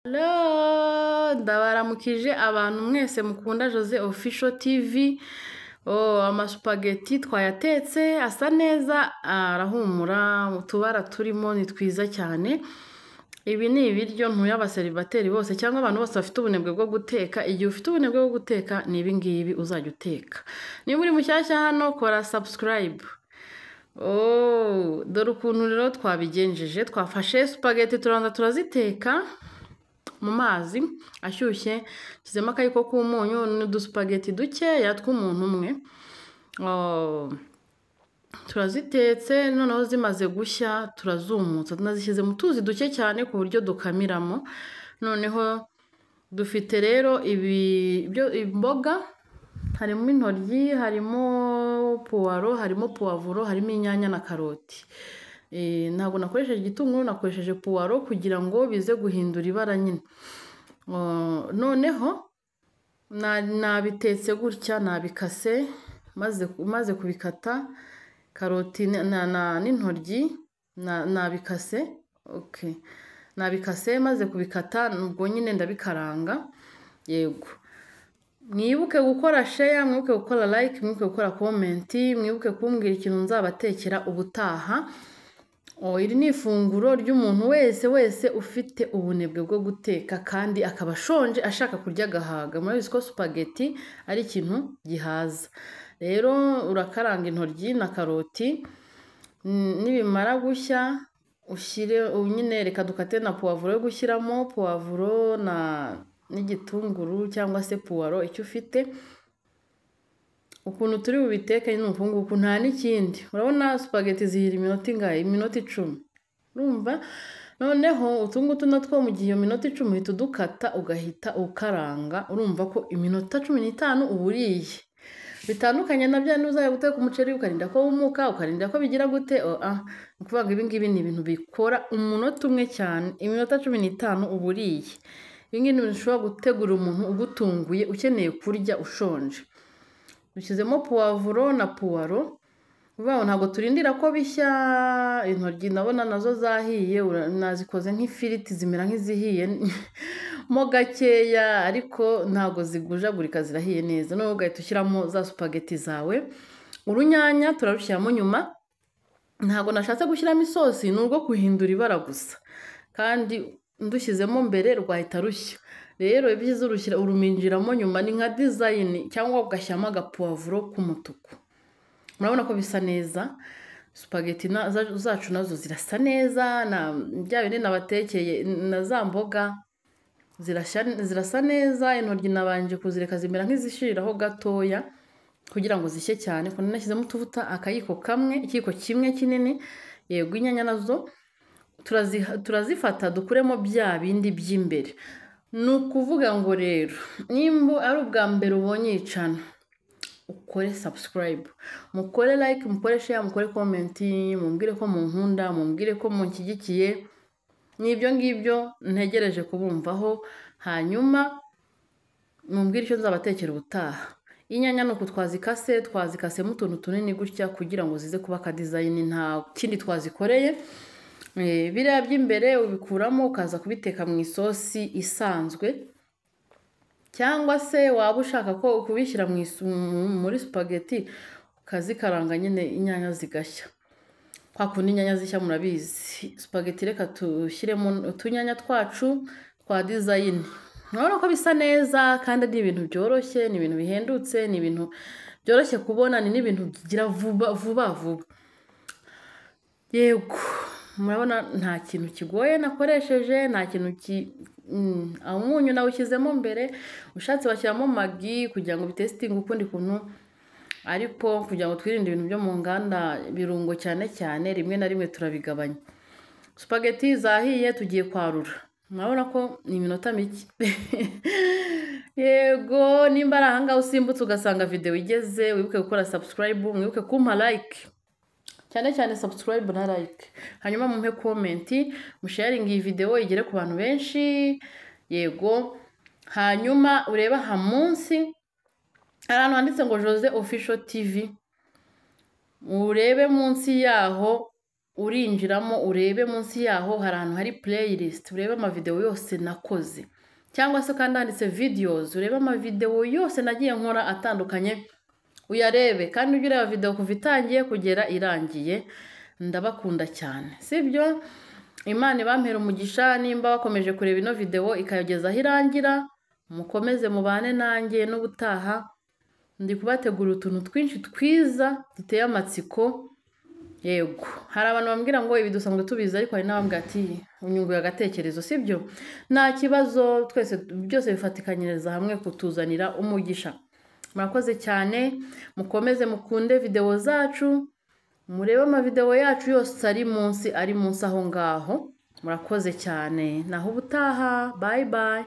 Hello, ndabaramukije abantu mwese mukunda Jose Official TV. Amasupageti twayatetse asa neza, arahumura, utubara turimo ni twiza cyane. Ibi ni ibiryo ntuye abaseribateri bose cyangwa abantu bose bafite ubunebwe bwo guteka. Igihe ufite ubunebwe bwo guteka ni ibi ngibi uzajya uteka. Niba uri mushyashya hano kora subscribe. Dore ukuntu rero twabigenjeje, twafashe supageti turanza turaziteka mu mazi ashyushye, nshyizemo akayiko k'umunyu n'udusupageti dukeya tw'umuntu umwe. Turazitetse, noneho zimaze gushya turazumutsa, tunazishyize mu tuzi duke cyane ku buryo dukamiramo. Noneho dufite rero imboga, harimo intoryi, harimo puwaro, harimo puwavuro, harimo inyanya na karoti. Ntabwo nakoresheje igitunguru, nakoresheje puwaro kugira ngo bize guhindura ibara nyine. Noneho nabitetse gutya, nabikase, maze kubikata karoti n'intoryi nabikase. Nabikase maze kubikata, ubwo nyine ndabikaranga. Yego, mwibuke gukora share, mwibuke gukora like, mwibuke gukora comment, mwibuke kumbwira ikintu nzabatekera ubutaha. Iri ni ifunguro ry'umuntu wese ufite ubunebwe bwo guteka kandi akaba ashonje ashaka kurya agahaga. Murabizi ko supageti ari ikintu gihaza. Rero urakaranga intoryi na karoti, nibimara gushya ushyire nyine, reka dukate na puwavuro yo gushyiramo, puwavuro n'igitunguru cyangwa se puwaro, icyo ufite. Ukuntu turi bubiteke ni uku nguku, nta n'ikindi. Urabona supageti zihira iminota ingahe? Iminota 10. Urumva? Noneho utungutu natwo mu gihe iyo minota 10 uhita udukata ugahita ukaranga. Urumva ko iminota 15 uba uriye. Bitandukanye na bya n'uzajya guteka umuceri ukarinda ko wumuka, ukarinda ko bigira gute. Ni ukuvuga ngo ibi ngibi ni ibintu bikora umunota umwe cyane, iminota 15 uba uriye. Ibi ngibi bishobora gutegura umuntu ugutunguye ukeneye kurya ushonje. Dushyizemo puwavuro na puwaro. Ntabwo turindira ko bishya. Intoryi ndabona nazo zahiye, nazikoze nk'ifiriti, zimera nk'izihiye mo gakeya, ariko ntabwo zigujagurika, zirahiye neza. Noneho ugahita ushyiramo za supageti zawe. Urunyanya turarushyiramo nyuma. Ntabwo nashatse gushyiramo isosi, ni urwo guhindura ibara gusa, kandi ndushyizemo mbere rwahita rushya. Rero ibyiza uruminjiramo nyuma, ni nka design, cyangwa ugashyiramo agapuwavuro k'umutuku. Murabona ko bisa neza. Supageti zacu nazo zirasa neza, bya bindi nabatekeye na za mboga zirasa neza. Intoryi nabanje kuzireka zimera nk'izishiriraho gatoya kugira ngo zishye cyane. Kuko nashyizemo utuvuta akayiko kamwe, ikiyiko kimwe kinini. Yego, inyanya nazo turazifata dukuremo bya bindi by'imbere. Ni ukuvuga ngo rero, nimba ari ubwa mbere ubonye icana, ukore subscribe, mukore like, mukore share, mukore comment, mumbwire ko munkunda, mumbwire ko munshyigikiye. N'ibyo ngibyo ntegereje kubumvaho, hanyuma mumbwire icyo nzabatekera ubutaha. Inyanya nuko twazikasemo utuntu tunini gutya kugira ngo zize kuba ka design, nta kindi twazikoreye. Biriya by'imbere ubikuramo ukaza kubiteka mu isosi isanzwe, cyangwa se waba ushaka ko kubishyira muri supageti ukazikaranga nyine inyanya zigashya. Kwa kundi inyanya zishya murabizi. Supageti reka tushyiremo utunyanya twacu twa design. Urabona ko bisa neza kandi ari ibintu byoroshye, ni ibintu bihendutse, ni ibintu byoroshye kubona, ni n'ibintu bigira vuba. Yego, murabona nta kintu kigoye nakoresheje, nta kintu umunyu nawushyizemo mbere. Ushatse washyiramo magi kugira ngo bitesitinge ukundi kuntu, ariko kugira ngo twirinde ibintu byo mu nganda, birungo cyane rimwe na rimwe turabigabanya. Supageti zahiye, tugiye kwarura. Murabona ko ni iminota mike. Yego, nimba ari ahangaha usimbutse ugasanga video igeze, wibuke gukora subscribe, mwibuke kumpa like, cyane subscribe na like. Hanyuma mumpe comment, musharing iyi video igere ku bantu benshi. Yego, hanyuma ureba ha munsi hari ahantu handitse ngo Jose Official TV. Urebe munsi yaho urinjiramo urebe munsi yaho hari ahantu hari playlist urebe amavideo yose nakoze, cyangwa se kandi handitse videos urebe amavideo yose nagiye nkora atandukanye uyarebe, kandi ujye ureba video kuva itangiye kugera irangiye. Ndabakunda cyane, sibyo? Imana ibampera umugisha nimba wakomeje kureba ino video ikayogeza aho irangira, mukomeze mubane nanjye n'ubutaha ndi kubategura utuntu twinshi twiza duteye amatsiko. Yego, hari abantu bambwira ngo ibi dusanzwe tubizi, ariko hari n'abambwira ati unyunguye agatekerezo, sibyo? Nta kibazo, twese byose bifatikanyiriza hamwe kutuzanira umugisha. Murakoze cyane, mukomeze mukunde video zacu, murebe amavideo yacu yose ari munsi aho ngaho. Murakoze cyane, naho ubutaha, bye bye.